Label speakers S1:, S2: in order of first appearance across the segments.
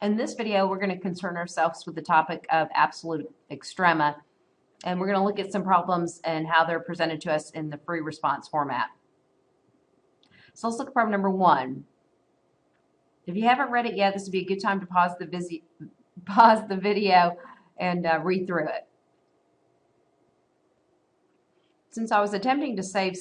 S1: In this video, we're going to concern ourselves with the topic of absolute extrema, and we're going to look at some problems and how they're presented to us in the free response format. So let's look at problem number 1. If you haven't read it yet, this would be a good time to pause the video and read through it. Since I was attempting to save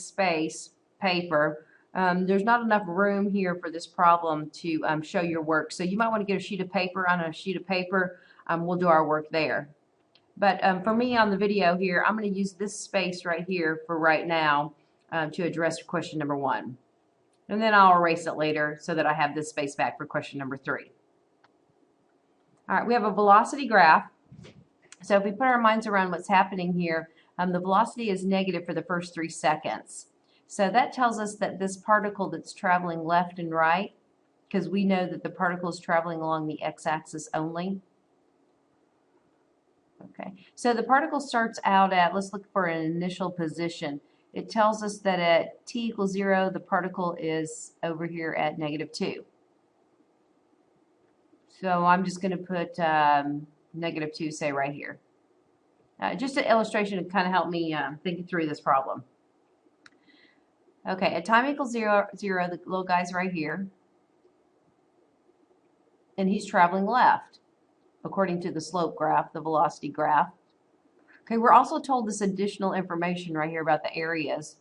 S1: paper, there's not enough room here for this problem to show your work. So you might want to get a sheet of paper. On a sheet of paper, we'll do our work there. But for me on the video here, I'm going to use this space right here for right now to address question number 1. And then I'll erase it later so that I have this space back for question number 3. All right, we have a velocity graph. So if we put our minds around what's happening here, the velocity is negative for the first 3 seconds. So that tells us that this particle that's traveling left and right, because we know that the particle is traveling along the x-axis only. Okay, so the particle starts out at, let's look for an initial position. It tells us that at t equals 0, the particle is over here at -2. So I'm just going to put -2, say right here. Just an illustration to kind of help me think through this problem. Okay, at time equals 0, the little guy's right here. And he's traveling left, according to the slope graph, the velocity graph. Okay, we're also told this additional information right here about the areas.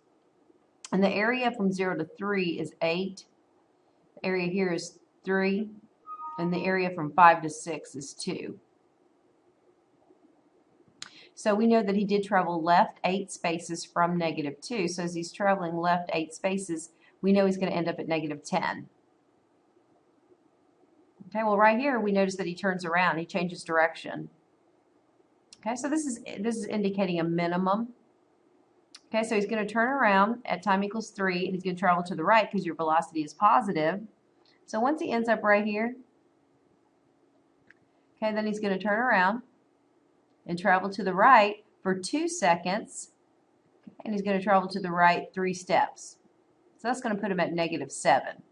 S1: And the area from 0 to 3 is 8. The area here is 3. And the area from 5 to 6 is 2. So we know that he did travel left 8 spaces from -2. So as he's traveling left 8 spaces, we know he's going to end up at -10. Okay, well right here we notice that he turns around, he changes direction. Okay, so this is indicating a minimum. Okay, so he's going to turn around at time equals 3 and he's going to travel to the right because your velocity is positive. So once he ends up right here, okay, then he's going to turn around and travel to the right for 2 seconds, and he's going to travel to the right 3 steps. So that's going to put him at -7.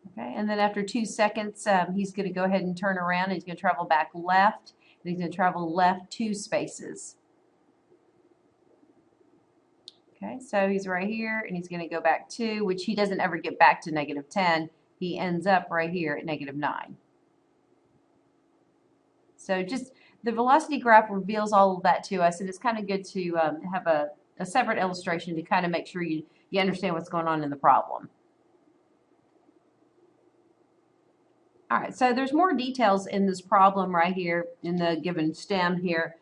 S1: Okay, and then after 2 seconds, he's going to go ahead and turn around, and he's going to travel back left, and he's going to travel left 2 spaces. Okay, so he's right here, and he's going to go back 2, which he doesn't ever get back to -10. He ends up right here at -9. So just the velocity graph reveals all of that to us, and it's kind of good to have a separate illustration to kind of make sure you understand what's going on in the problem. All right, so there's more details in this problem right here in the given stem here.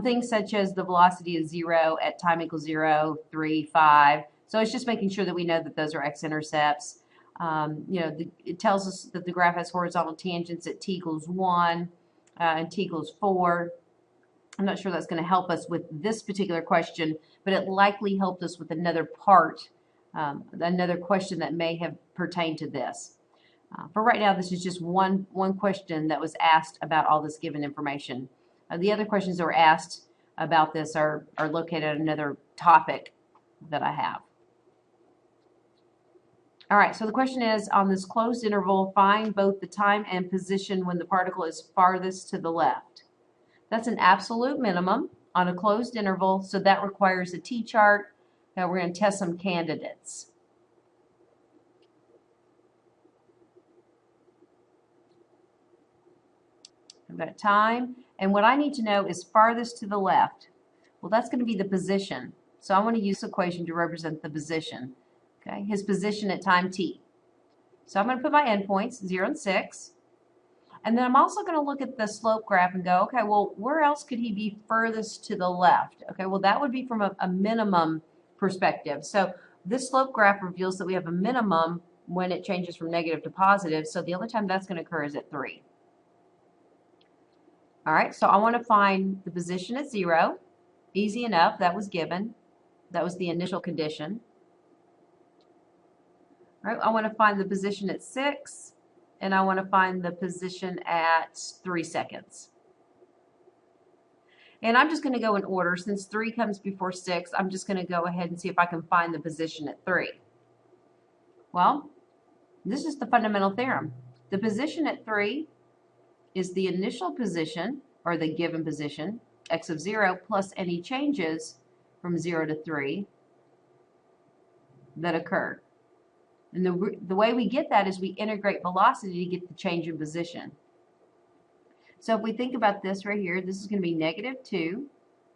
S1: Things such as the velocity is 0 at time equals 0, 3, 5. So it's just making sure that we know that those are x-intercepts. It tells us that the graph has horizontal tangents at t equals 1. And t equals 4. I'm not sure that's going to help us with this particular question, but it likely helped us with another part, another question that may have pertained to this. For right now, this is just one question that was asked about all this given information. The other questions that were asked about this are located on another topic that I have. All right, so the question is, on this closed interval, find both the time and position when the particle is farthest to the left. That's an absolute minimum on a closed interval, so that requires a t-chart. Now we're going to test some candidates. I've got time, and what I need to know is farthest to the left. Well, that's going to be the position, so I want to use this equation to represent the position. Okay, his position at time t. So I'm going to put my endpoints, 0 and 6. And then I'm also going to look at the slope graph and go, okay, well, where else could he be furthest to the left? Okay, well, that would be from a minimum perspective. So this slope graph reveals that we have a minimum when it changes from negative to positive. So the only time that's going to occur is at 3. All right, so I want to find the position at 0. Easy enough. That was given. That was the initial condition. Right, I want to find the position at 6, and I want to find the position at 3 seconds. And I'm just going to go in order. Since 3 comes before 6, I'm just going to go ahead and see if I can find the position at 3. Well, this is the fundamental theorem. The position at 3 is the initial position, or the given position, x of 0, plus any changes from 0 to 3 that occur. And the way we get that is we integrate velocity to get the change in position. So if we think about this right here, this is going to be -2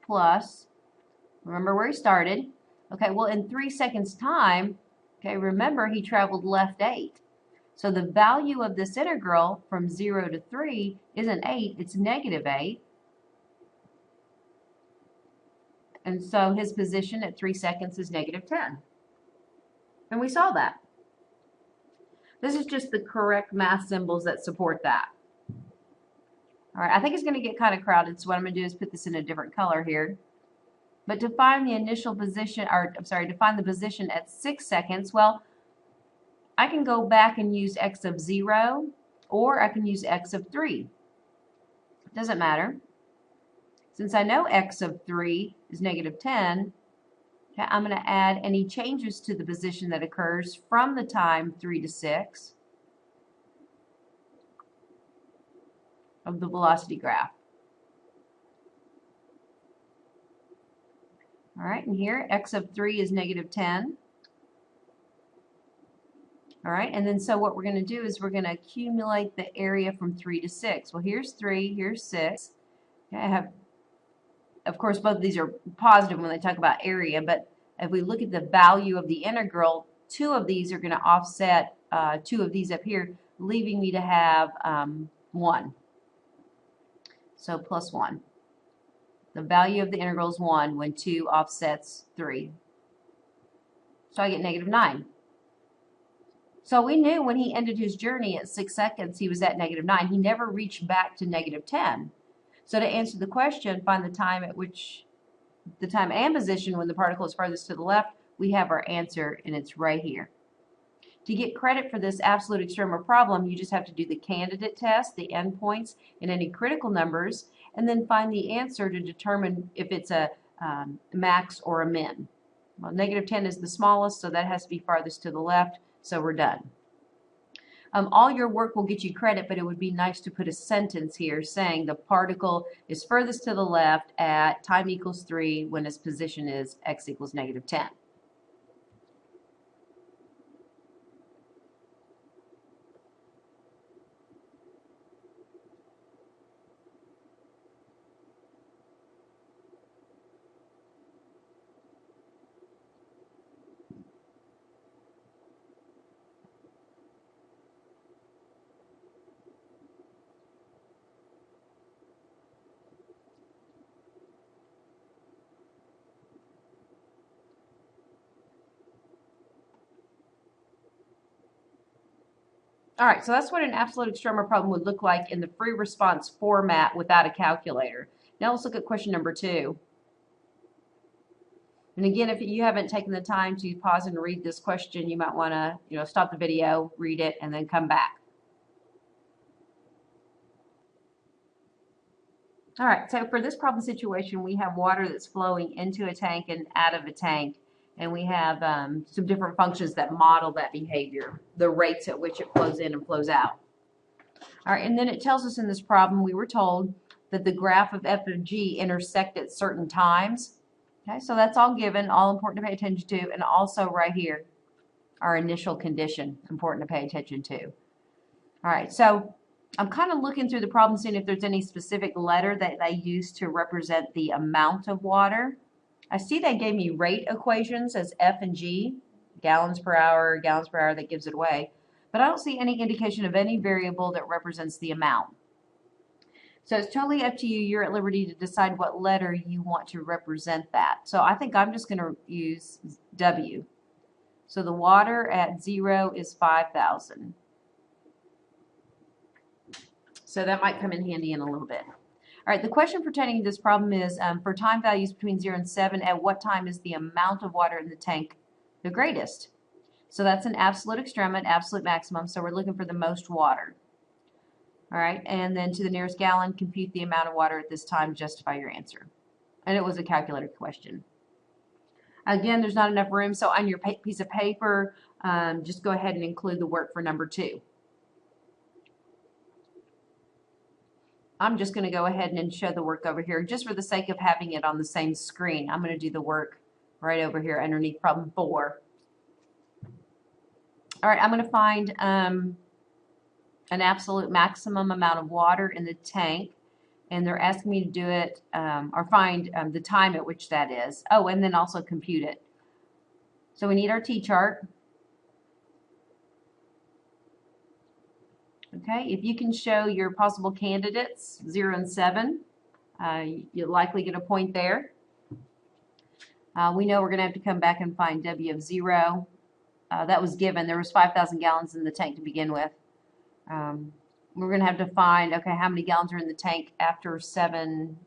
S1: plus, remember where he started. Okay, well in 3 seconds time, okay, remember he traveled left 8. So the value of this integral from 0 to 3 isn't 8, it's -8. And so his position at 3 seconds is -10. And we saw that. This is just the correct math symbols that support that. All right, I think it's going to get kind of crowded, so what I'm going to do is put this in a different color here. But to find the initial position, or I'm sorry, to find the position at 6 seconds, well, I can go back and use x of 0, or I can use x of 3. It doesn't matter. Since I know x of 3 is -10, okay, I'm going to add any changes to the position that occurs from the time 3 to 6 of the velocity graph. All right, and here x of 3 is -10. All right, and then so what we're going to do is we're going to accumulate the area from 3 to 6. Well, here's 3, here's 6. Okay, I have, of course, both of these are positive when they talk about area, but if we look at the value of the integral, 2 of these are going to offset 2 of these up here, leaving me to have 1. So plus 1. The value of the integral is 1 when 2 offsets 3. So I get -9. So we knew when he ended his journey at 6 seconds, he was at -9. He never reached back to -10. So to answer the question, find the time at which, the time and position when the particle is farthest to the left, we have our answer, and it's right here. To get credit for this absolute extrema problem, you just have to do the candidate test, the endpoints, and any critical numbers, and then find the answer to determine if it's a max or a min. Well, -10 is the smallest, so that has to be farthest to the left, so we're done. All your work will get you credit, but it would be nice to put a sentence here saying the particle is furthest to the left at time equals 3 when its position is x equals -10. All right, so that's what an absolute extrema problem would look like in the free response format without a calculator. Now let's look at question number 2. And again, if you haven't taken the time to pause and read this question, you might want to, stop the video, read it, and then come back. All right, so for this problem situation, we have water that's flowing into a tank and out of a tank. And we have some different functions that model that behavior, the rates at which it flows in and flows out. All right, and then it tells us in this problem, we were told that the graph of f of g intersect at certain times. Okay, so that's all given, all important to pay attention to, and also right here, our initial condition, important to pay attention to. All right, so I'm kind of looking through the problem, seeing if there's any specific letter that they use to represent the amount of water. I see they gave me rate equations as F and G, gallons per hour, that gives it away. But I don't see any indication of any variable that represents the amount. So it's totally up to you. You're at liberty to decide what letter you want to represent that. So I think I'm just going to use W. So the water at 0 is 5,000. So that might come in handy in a little bit. All right, the question pertaining to this problem is for time values between 0 and 7, at what time is the amount of water in the tank the greatest? So that's an absolute extrema, an absolute maximum, so we're looking for the most water. All right, and then to the nearest gallon, compute the amount of water at this time, justify your answer. And it was a calculator question. Again, there's not enough room, so on your piece of paper, just go ahead and include the work for number 2. I'm just going to go ahead and show the work over here just for the sake of having it on the same screen. I'm going to do the work right over here underneath problem 4. All right, I'm going to find an absolute maximum amount of water in the tank, and they're asking me to do it or find the time at which that is. Oh, and then also compute it. So we need our T-chart. Okay, if you can show your possible candidates, 0 and 7, you'll likely get a point there. We know we're going to have to come back and find W of 0. That was given. There was 5,000 gallons in the tank to begin with. We're going to have to find, okay, how many gallons are in the tank after 7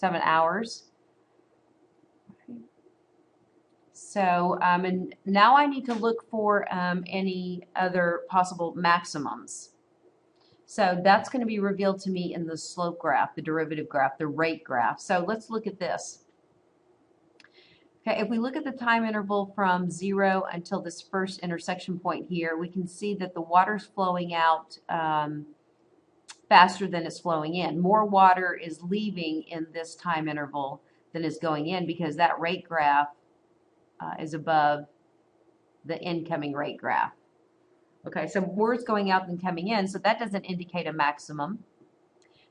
S1: hours. So, and now I need to look for any other possible maximums. So that's going to be revealed to me in the slope graph, the derivative graph, the rate graph. So let's look at this. Okay, if we look at the time interval from 0 until this first intersection point here, we can see that the water's flowing out faster than it's flowing in. More water is leaving in this time interval than is going in because that rate graph is above the incoming rate graph. Okay, so more is going out than coming in, so that doesn't indicate a maximum.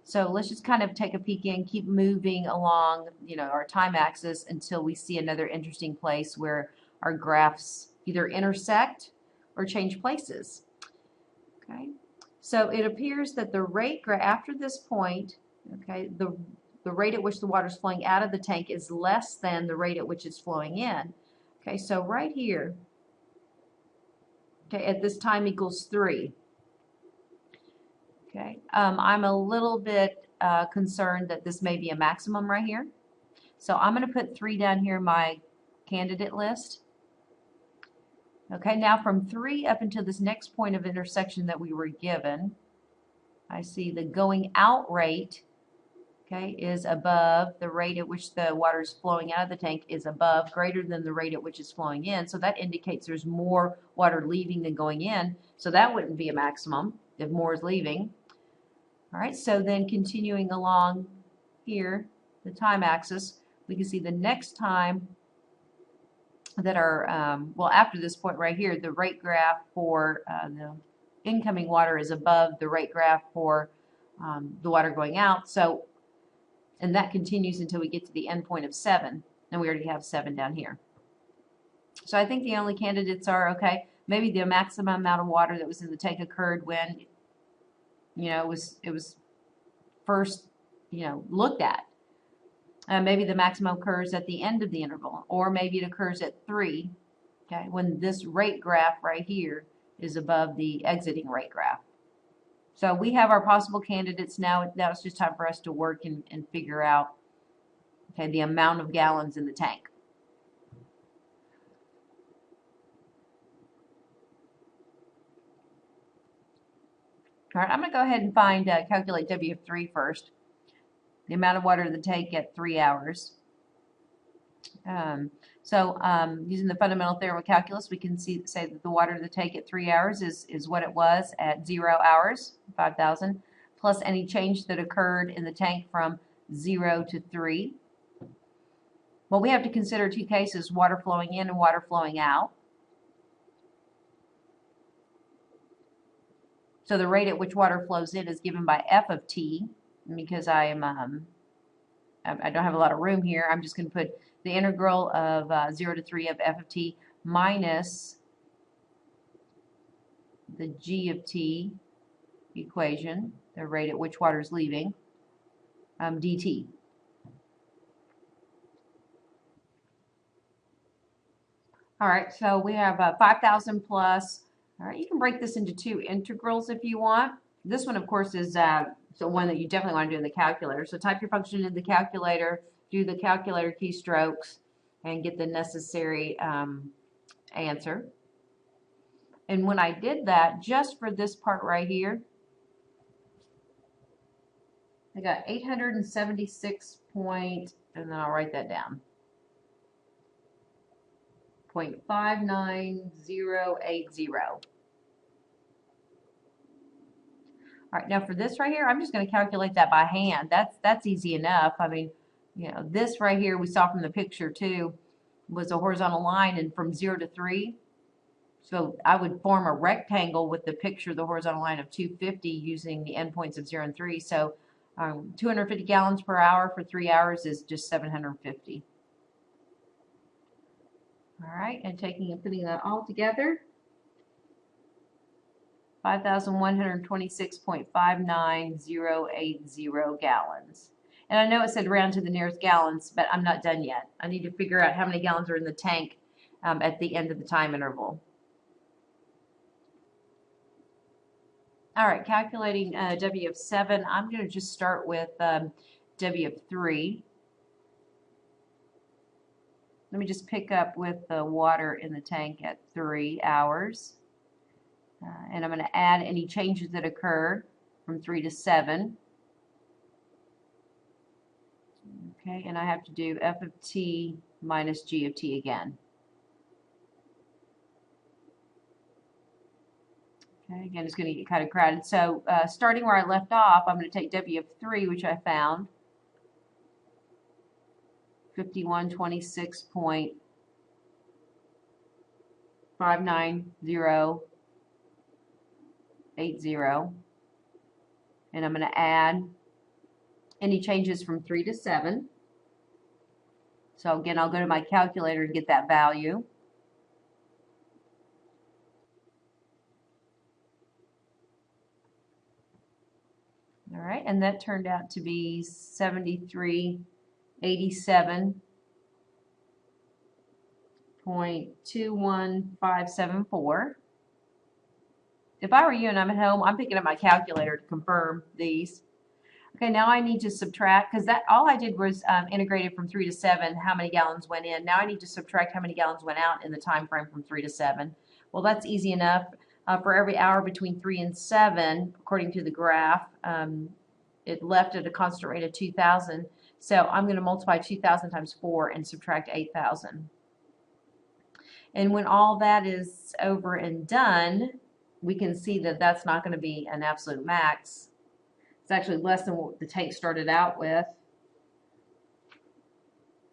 S1: So let's just kind of take a peek in, keep moving along, our time axis until we see another interesting place where our graphs either intersect or change places. Okay, so it appears that the rate graph after this point, okay, the rate at which the water is flowing out of the tank is less than the rate at which it's flowing in. Okay, so right here, okay, at this time equals 3. Okay, I'm a little bit concerned that this may be a maximum right here. So I'm going to put 3 down here in my candidate list. Okay, now from 3 up until this next point of intersection that we were given, I see the going out rate, okay, is above the rate at which the water is flowing out of the tank is above, greater than the rate at which it's flowing in. So that indicates there's more water leaving than going in. So that wouldn't be a maximum if more is leaving. All right, so then continuing along here, the time axis, we can see the next time that our, well, after this point right here, the rate graph for the incoming water is above the rate graph for the water going out. So, and that continues until we get to the end point of 7, and we already have 7 down here. So I think the only candidates are, okay, maybe the maximum amount of water that was in the tank occurred when, it was first, looked at. Maybe the maximum occurs at the end of the interval, or maybe it occurs at 3, okay, when this rate graph right here is above the exiting rate graph. So we have our possible candidates now. Now it's just time for us to work and figure out, okay, the amount of gallons in the tank. All right, I'm going to go ahead and calculate W of 3 first. The amount of water in the tank at 3 hours. Using the fundamental theorem of calculus, we can say that the water in the tank at 3 hours is what it was at 0 hours, 5,000, plus any change that occurred in the tank from 0 to 3. Well, we have to consider 2 cases, water flowing in and water flowing out. So the rate at which water flows in is given by f of t. Because I don't have a lot of room here, I'm just going to put the integral of 0 to 3 of f of t minus the g of t equation, the rate at which water is leaving, dt. All right, so we have 5,000 plus. All right, you can break this into 2 integrals if you want. This one, of course, is so one that you definitely want to do in the calculator. So type your function in the calculator, do the calculator keystrokes, and get the necessary answer. And when I did that, just for this part right here, I got 876 point, and then I'll write that down, 0.59080. All right, now for this right here, I'm just going to calculate that by hand. That's easy enough. I mean, you know, this right here we saw from the picture too was a horizontal line, and from 0 to 3. So I would form a rectangle with the picture, the horizontal line of 250 using the endpoints of 0 and 3. So 250 gallons per hour for 3 hours is just 750. All right, and taking and putting that all together, 5,126.59080 gallons. And I know it said round to the nearest gallons, but I'm not done yet. I need to figure out how many gallons are in the tank at the end of the time interval. All right, calculating W of 7, I'm going to just start with W of 3. Let me just pick up with the water in the tank at 3 hours. And I'm going to add any changes that occur from 3 to 7. Okay, and I have to do F of T minus G of T again. Okay, again, it's going to get kind of crowded. So starting where I left off, I'm going to take W of 3, which I found, 5126.59080. And I'm going to add any changes from 3 to 7. So again, I'll go to my calculator and get that value. All right, and that turned out to be 7387.21574. If I were you and I'm at home, I'm picking up my calculator to confirm these. Okay, now I need to subtract, because that all I did was integrated from 3 to 7, how many gallons went in. Now I need to subtract how many gallons went out in the time frame from 3 to 7. Well, that's easy enough. For every hour between 3 and 7, according to the graph, it left at a constant rate of 2,000. So I'm going to multiply 2,000 times 4 and subtract 8,000. And when all that is over and done, we can see that that's not going to be an absolute max. It's actually less than what the tank started out with.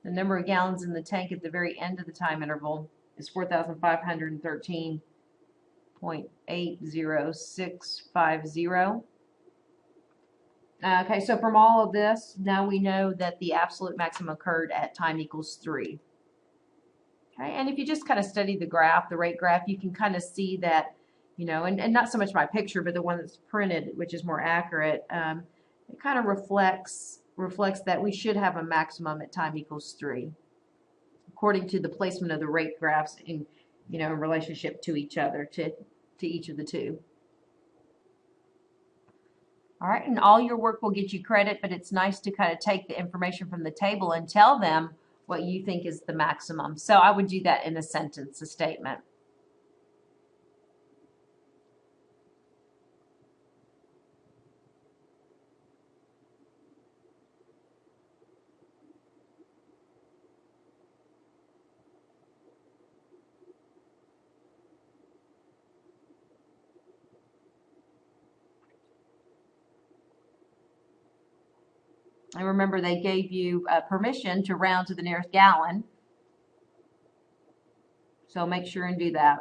S1: The number of gallons in the tank at the very end of the time interval is 4,513.80650. Okay, so from all of this, now we know that the absolute maximum occurred at time equals 3. Okay, and if you just kind of study the graph, the rate graph, you can kind of see that, you know, and not so much my picture, but the one that's printed, which is more accurate, it kind of reflects that we should have a maximum at time equals 3, according to the placement of the rate graphs in, you know, in relationship to each other, to each of the two. All right, and all your work will get you credit, but it's nice to kind of take the information from the table and tell them what you think is the maximum. So I would do that in a sentence, a statement. And remember, they gave you permission to round to the nearest gallon. So make sure and do that.